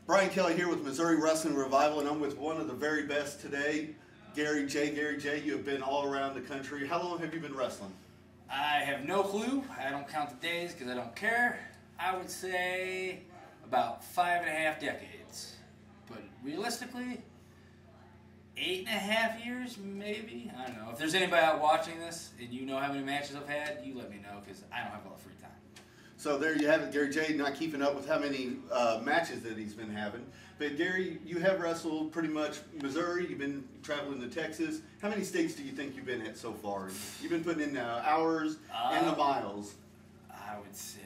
Brian Kelly here with Missouri Wrestling Revival, and I'm with one of the very best today, Gary J. Gary J., you have been all around the country. How long have you been wrestling? I have no clue. I don't count the days because I don't care. I would say about 5.5 decades. But realistically, 8.5 years, maybe? I don't know. If there's anybody out watching this and you know how many matches I've had, you let me know because I don't have a lot of free time. So there you have it, Gary J. Not keeping up with how many matches that he's been having. But Gary, you have wrestled pretty much Missouri. You've been traveling to Texas. How many states do you think you've been at so far? You've been putting in the hours and the miles. I would say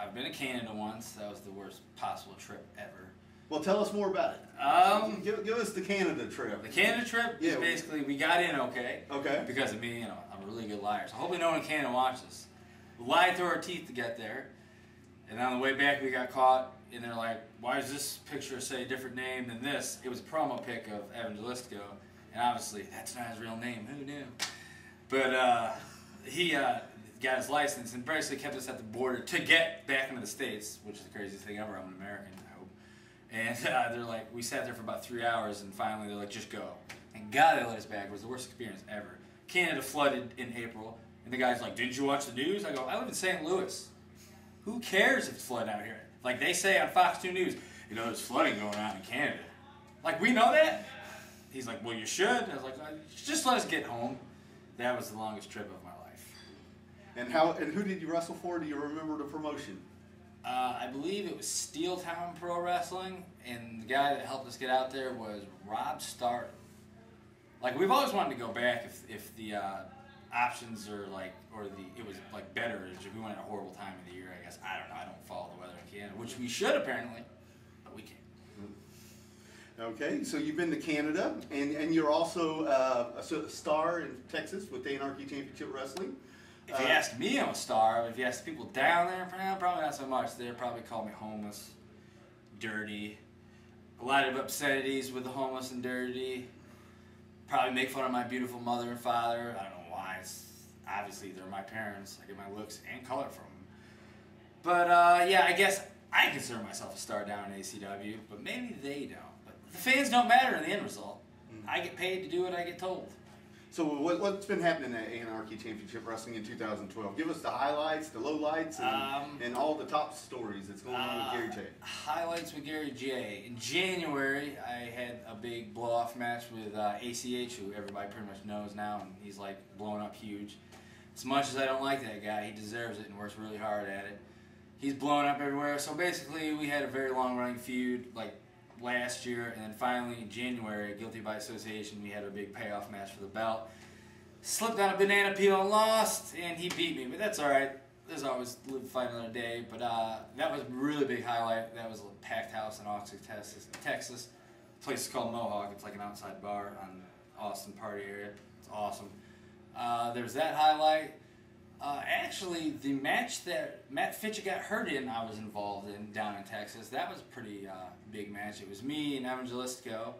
I've been to Canada once. That was the worst possible trip ever. Well, tell us more about it. Give us the Canada trip. The Canada trip is basically we got in okay. Okay. Because of me, I'm a really good liar. So hopefully no one in Canada watches. We lied through our teeth to get there, and on the way back we got caught, and they're like, why does this picture say a different name than this? It was a promo pic of Evangelistico, and obviously that's not his real name, who knew? But he got his license and basically kept us at the border to get back into the States, which is the craziest thing ever. I'm an American, I hope. And they're like, we sat there for about 3 hours, and finally they're like, just go. And God, they let us back. It was the worst experience ever. Canada flooded in April. And the guy's like, didn't you watch the news? I go, I live in St. Louis. Who cares if it's flooding out here? Like they say on Fox 2 News, you know, there's flooding going on in Canada. Like, we know that? He's like, well, you should. I was like, just let us get home. That was the longest trip of my life. And who did you wrestle for? Do you remember the promotion? I believe it was Steel Town Pro Wrestling, and the guy that helped us get out there was Rob Stark. Like, we've always wanted to go back if the options are like, it was like better if we went at a horrible time of the year, I guess. I don't know. I don't follow the weather in Canada, which we should apparently, but we can't. Okay, so you've been to Canada, and you're also a star in Texas with the Anarchy Championship Wrestling. If you ask me, I'm a star. If you ask people down there, probably not so much. They'd probably call me homeless, dirty, a lot of obscenities with the homeless and dirty. Probably make fun of my beautiful mother and father. I don't know why. Obviously, they're my parents. I get my looks and color from them. But yeah, I guess I consider myself a star down in ACW, but maybe they don't. But the fans don't matter in the end result. I get paid to do what I get told. So what's been happening at Anarchy Championship Wrestling in 2012? Give us the highlights, the lowlights, and all the top stories that's going on with Gary J. Highlights with Gary J. In January, I had a big blow-off match with ACH, who everybody pretty much knows now, and he's like blowing up huge. As much as I don't like that guy, he deserves it and works really hard at it. He's blowing up everywhere. So basically, we had a very long-running feud, like last year, and then finally in January, guilty by association, we had a big payoff match for the belt. Slipped on a banana peel and lost, and he beat me, but that's alright. There's always live to fight another day, but that was a really big highlight. That was a packed house in Austin, Texas. The place is called Mohawk. It's like an outside bar on Austin Party area. It's awesome. There was that highlight. Actually, the match that Matt Fitchett got hurt in, I was involved in down in Texas. That was a pretty big match. It was me and Evangelistico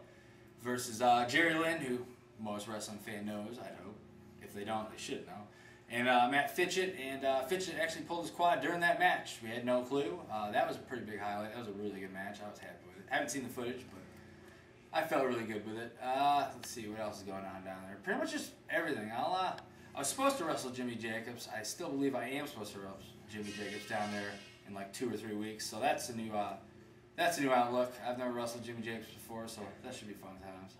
versus Jerry Lynn, who most wrestling fan knows, I'd hope. If they don't, they should know. And Matt Fitchett, and Fitchett actually pulled his quad during that match. We had no clue. That was a pretty big highlight. That was a really good match. I was happy with it. I haven't seen the footage, but I felt really good with it. Let's see, what else is going on down there? Pretty much just everything. I was supposed to wrestle Jimmy Jacobs. I still believe I am supposed to wrestle Jimmy Jacobs down there in like 2 or 3 weeks. So that's a new outlook. I've never wrestled Jimmy Jacobs before, so that should be fun times.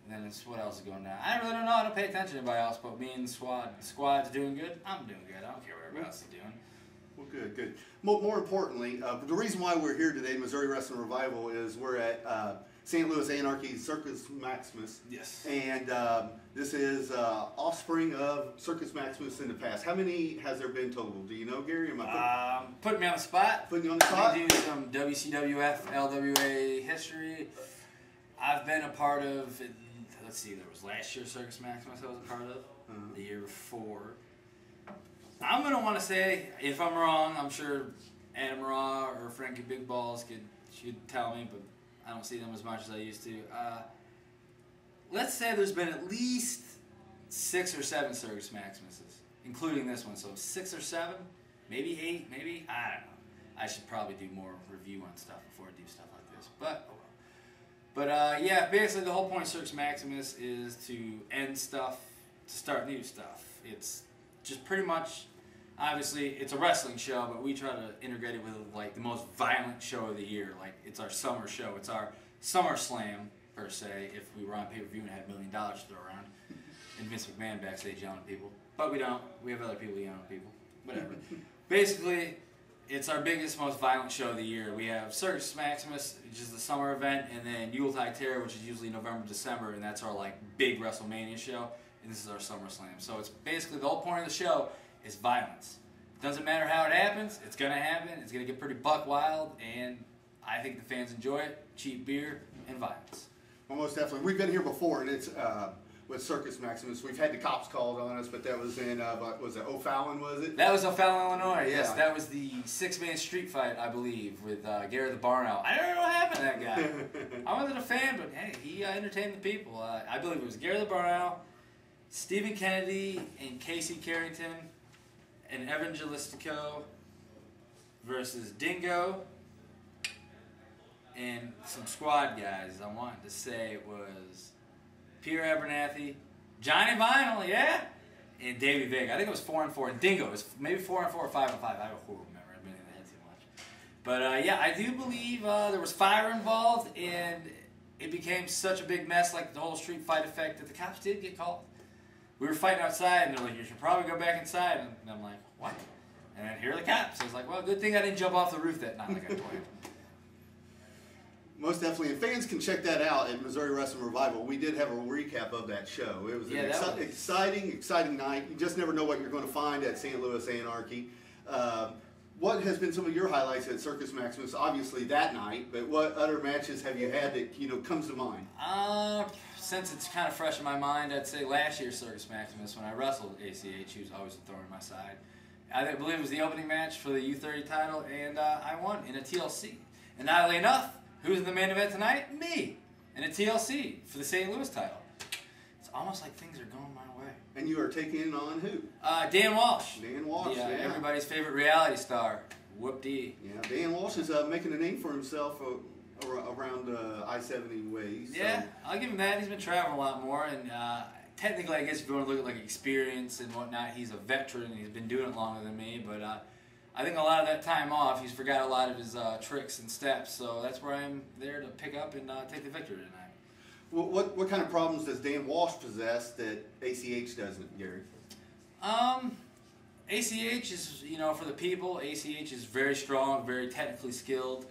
And then it's, what else is going on? I really don't know. I don't pay attention to anybody else, but me and the squad. The squad's doing good. I'm doing good. I don't care what everybody else is doing. Well, good, good. More importantly, the reason why we're here today, Missouri Wrestling Revival, is we're at St. Louis Anarchy Circus Maximus. Yes. And this is offspring of Circus Maximus in the past. How many has there been total? Do you know, Gary? Am I putting me on the spot? Putting you on the spot? I do some WCWF, LWA history. I've been a part of, let's see, there was last year's Circus Maximus I was a part of, the year before. I'm going to want to say, if I'm wrong, I'm sure Adam Raw or Frankie Big Balls should tell me, but I don't see them as much as I used to. Let's say there's been at least 6 or 7 Circus Maximuses, including this one. So 6 or 7, maybe 8, maybe, I don't know. I should probably do more review on stuff before I do stuff like this. But oh well. But yeah, basically the whole point of Circus Maximus is to end stuff, to start new stuff. It's just pretty much, obviously, it's a wrestling show, but we try to integrate it with like the most violent show of the year. Like it's our summer show. It's our Summer Slam, per se, if we were on pay-per-view and had $1 million to throw around. And Vince McMahon backstage yelling at people. But we don't. We have other people yelling at people. Whatever. Basically, it's our biggest, most violent show of the year. We have Circus Maximus, which is the summer event, and then Yuletide Terror, which is usually November, December, and that's our like big WrestleMania show. And this is our Summer Slam. So it's basically the whole point of the show is violence. It doesn't matter how it happens. It's going to happen. It's going to get pretty buck wild, and I think the fans enjoy it. Cheap beer and violence. Well, most definitely. We've been here before, and it's with Circus Maximus. We've had the cops called on us, but that was in, was it O'Fallon, was it? That was O'Fallon, Illinois, yes. Yeah. That was the 6-man street fight, I believe, with Gary the Barn Owl. I don't know what happened to that guy. I wasn't a fan, but hey, he entertained the people. I believe it was Gary the Barn Owl, Stephen Kennedy, and Casey Carrington, and Evangelistico versus Dingo, and some squad guys. I wanted to say it was Pierre Abernathy, Johnny Vinyl, yeah, and Davey Vega. I think it was 4-4, and Dingo was maybe 4-4 or 5-5. I don't remember. I've been in the head too much. But yeah, I do believe there was fire involved, and it became such a big mess, like the whole street fight effect, that the cops did get called. We were fighting outside, and they're like, "You should probably go back inside." And I'm like, "What?" And then here are the cops. I was like, "Well, good thing I didn't jump off the roof that night like I planned." Most definitely, and fans can check that out at Missouri Wrestling Revival. We did have a recap of that show. It was an exciting night. You just never know what you're going to find at St. Louis Anarchy. What has been some of your highlights at Circus Maximus? Obviously that night, but what other matches have you had that comes to mind? Since it's kind of fresh in my mind, I'd say last year's Circus Maximus when I wrestled ACH, who was always a thorn in my side. I believe it was the opening match for the U30 title, and I won in a TLC. And not only enough, who's in the main event tonight? Me, in a TLC for the St. Louis title. It's almost like things are going my way. And you are taking on who? Dan Walsh. Dan Walsh, yeah. Everybody's favorite reality star. Whoop-dee. Yeah, Dan Walsh is making a name for himself around I-70 ways. So. Yeah, I'll give him that. He's been traveling a lot more, and technically, I guess if you want to look at like experience and whatnot, he's a veteran and he's been doing it longer than me. But I think a lot of that time off, he's forgot a lot of his tricks and steps. So that's where I'm there to pick up and take the victory tonight. Well, what kind of problems does Dan Walsh possess that ACH doesn't, Gary? ACH is, for the people, ACH is very strong, very technically skilled.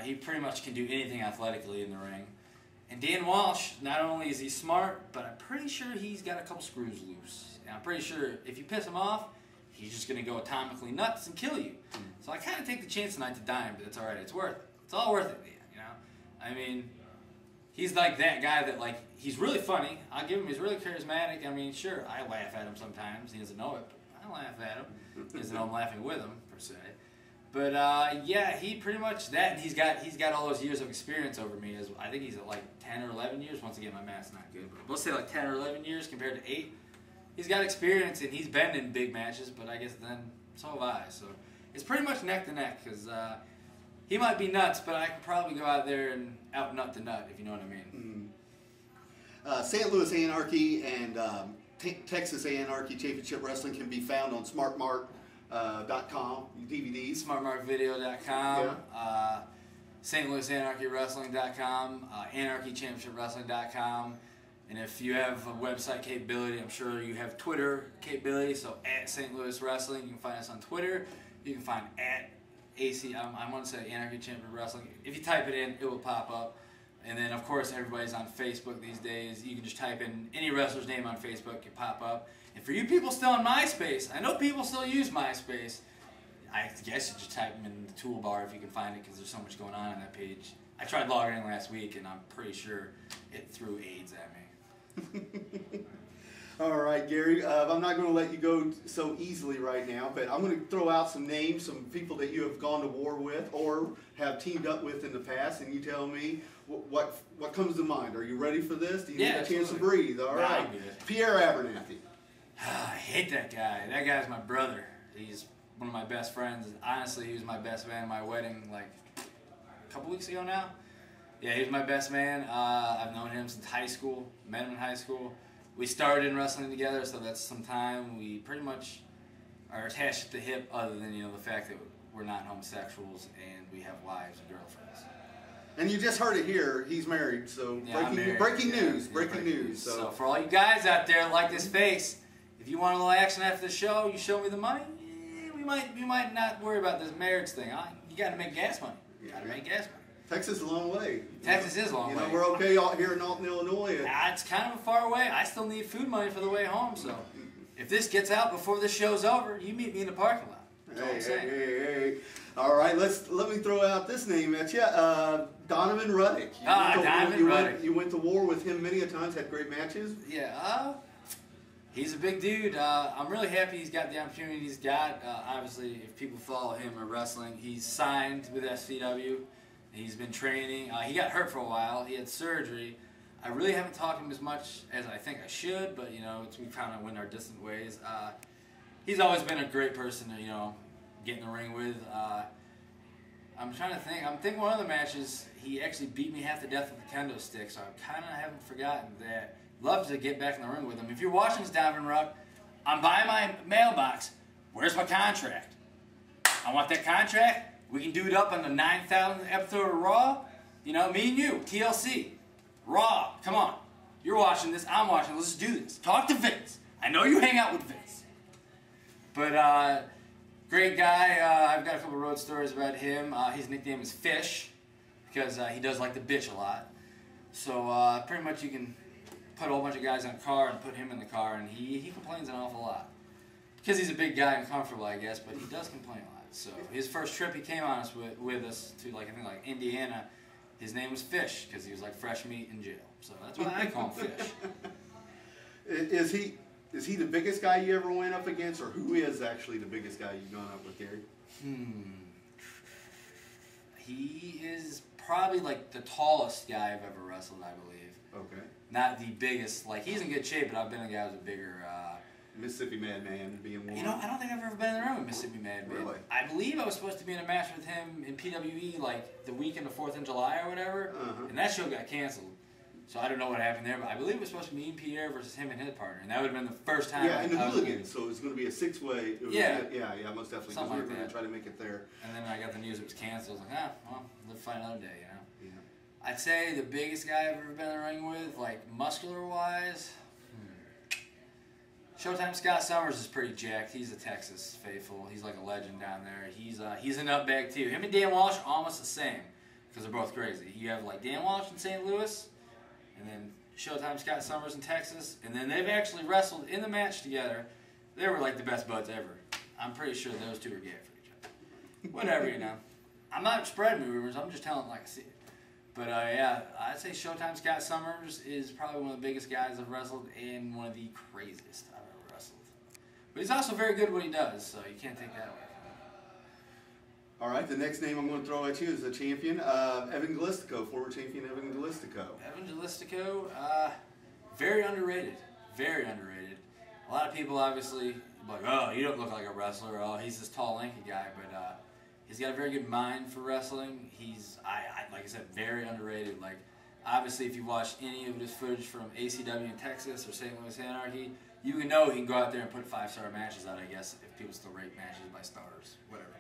He pretty much can do anything athletically in the ring. And Dan Walsh, not only is he smart, but I'm pretty sure he's got a couple screws loose. And I'm pretty sure if you piss him off, he's just going to go atomically nuts and kill you. So I kind of take the chance tonight to die him, but it's all right. It's worth it. It's all worth it, I mean, he's like that guy that, like, he's really funny. I'll give him, he's really charismatic. I mean, sure, I laugh at him sometimes. He doesn't know it, but I laugh at him. He doesn't know I'm laughing with him, per se. But yeah, he pretty much that. And he's got all those years of experience over me. I think he's at like 10 or 11 years. Once again, my math's not good, but let's say like 10 or 11 years compared to 8. He's got experience and he's been in big matches. But I guess then so have I. So it's pretty much neck to neck because he might be nuts, but I could probably go out there and out nut the nut if you know what I mean. St. Louis Anarchy and Texas Anarchy Championship Wrestling can be found on SmartMark.com, DVDs. SmartMarkVideo.com, St. Louis Anarchy Wrestling.com, Anarchy Championship Wrestling.com. And if you have a website capability, I'm sure you have Twitter capability. So at St. Louis Wrestling, you can find us on Twitter. You can find at I want to say Anarchy Championship Wrestling. If you type it in, it will pop up. And then, of course, everybody's on Facebook these days. You can just type in any wrestler's name on Facebook, it can pop up. And for you people still on MySpace, I know people still use MySpace. I guess you just type them in the toolbar if you can find it because there's so much going on that page. I tried logging in last week, and I'm pretty sure it threw AIDS at me. All right, Gary, I'm not going to let you go so easily right now, but I'm going to throw out some names, some people that you have gone to war with or have teamed up with in the past, and you tell me what comes to mind. Are you ready for this? Do you need a chance to breathe? All right. Pierre Abernathy. I hate that guy. That guy's my brother. He's one of my best friends. Honestly, he was my best man at my wedding like a couple weeks ago now. Yeah, he was my best man. I've known him since high school, met him in high school. We started in wrestling together, so that's some time. We pretty much are attached at the hip, other than, you know, the fact that we're not homosexuals and we have wives and girlfriends. And you just heard it here. He's married, so Yeah, breaking news. So for all you guys out there that like this face, if you want a little action after the show, you show me the money. We might not worry about this marriage thing. You got to make gas money. You got to make gas money. Texas is a long way. Texas is a long way. You know, we're okay out here in Alton, Illinois. It's kind of a far away. I still need food money for the way home, so if this gets out before this show's over, you meet me in the parking lot. That's all I'm saying. Hey. All right, let me throw out this name at you. Donovan Ruddick. Donovan Ruddick. You went to war with him many a times, had great matches. Yeah, he's a big dude. I'm really happy he's got the opportunity he's got. Obviously, if people follow him in wrestling, he's signed with SCW. He's been training. He got hurt for a while. He had surgery. I really haven't talked to him as much as I think I should, but, you know, we kind of went our distant ways. He's always been a great person to, you know, get in the ring with. I'm trying to think. I'm thinking one of the matches, he actually beat me half to death with the kendo stick, so I kind of haven't forgotten that. Love to get back in the ring with him. If you're watching this, Donovan Ruck, I'm by my mailbox. Where's my contract? I want that contract. We can do it up on the 9,000th episode of Raw. You know, me and you, TLC. Raw, come on. You're watching this, I'm watching. Let's do this. Talk to Vince. I know you hang out with Vince. But, great guy. I've got a couple road stories about him. His nickname is Fish because he does like to bitch a lot. So, pretty much you can put a whole bunch of guys in a car and put him in the car, and he complains an awful lot. Because he's a big guy and comfortable, I guess, but he does complain a lot. So his first trip he came on us with us to, like, I think, like Indiana. His name was Fish because he was like fresh meat in jail. So that's why I call him Fish. Is he the biggest guy you ever went up against, or who is actually the biggest guy you've gone up with, Gary? He is probably like the tallest guy I've ever wrestled, I believe. Okay. Not the biggest. Like, he's in good shape, but I've been a guy who's a bigger. Mississippi Madman being one. You know, I don't think I've ever been in the ring with Mississippi Madman. Really? I believe I was supposed to be in a match with him in PWE like the weekend of 4th of July or whatever, and that show got canceled. So I don't know what happened there, but I believe it was supposed to be me and Pierre versus him and his partner, and that would have been the first time. Yeah, in the Hooligans, so it was going to be a 6-way. Yeah, most definitely. Something like we were going that. to try to make it there. And then I got the news it was canceled. I was like, well, let's find another day, you know. Yeah. I'd say the biggest guy I've ever been in the ring with, like muscular-wise. Showtime Scott Summers is pretty jacked. He's a Texas faithful. He's like a legend down there. He's a nutbag too. Him and Dan Walsh are almost the same because they're both crazy. You have like Dan Walsh in St. Louis, and then Showtime Scott Summers in Texas, and then they've actually wrestled in the match together. They were like the best buds ever. I'm pretty sure those two are gay for each other. Whatever, you know. I'm not spreading rumors. I'm just telling it like I see it. But yeah, I'd say Showtime Scott Summers is probably one of the biggest guys I've wrestled and one of the craziest I've ever wrestled. But he's also very good at what he does, so you can't take that away from him. All right, the next name I'm going to throw at you is the champion, Evan Galistico, former champion Evan Galistico. Evan Galistico, very underrated. Very underrated. A lot of people obviously like, oh, you don't look like a wrestler. Oh, he's this tall, lanky guy, but he's got a very good mind for wrestling. He's, like I said, very underrated. Like, obviously, if you watch any of his footage from ACW in Texas or St. Louis Anarchy, you can know he can go out there and put 5-star matches out, I guess, if people still rate matches by stars, whatever.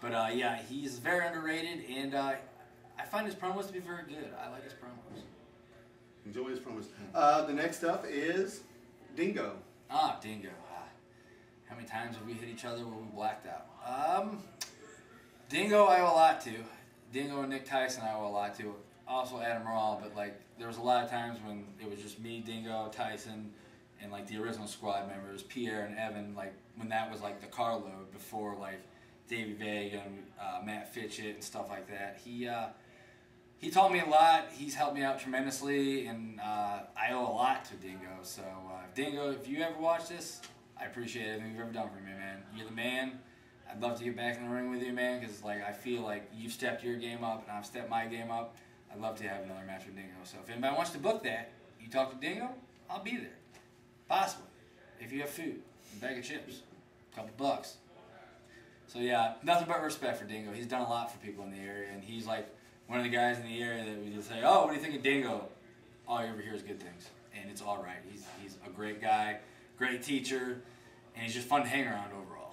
But, yeah, he's very underrated, and I find his promos to be very good. I like his promos. Enjoy his promos. The next up is Dingo. Dingo. How many times have we hit each other where we blacked out? Dingo I owe a lot to. Dingo and Nick Tyson I owe a lot to. Also Adam Rawl, but like there was a lot of times when it was just me, Dingo, Tyson, and like the original squad members, Pierre and Evan, like when that was like the carload before like Davey Vega and Matt Fitchett and stuff like that. He taught me a lot. He's helped me out tremendously, and I owe a lot to Dingo. So Dingo, if you ever watch this, I appreciate everything you've ever done for me, man. You're the man. I'd love to get back in the ring with you, man, because like I feel like you've stepped your game up and I've stepped my game up. I'd love to have another match with Dingo. So if anybody wants to book that, you talk to Dingo, I'll be there. Possibly. If you have food, a bag of chips, a couple bucks. So yeah, nothing but respect for Dingo. He's done a lot for people in the area, and he's like one of the guys in the area that we just say, oh, what do you think of Dingo? All you ever hear is good things, and it's all right. He's a great guy, great teacher, and he's just fun to hang around overall.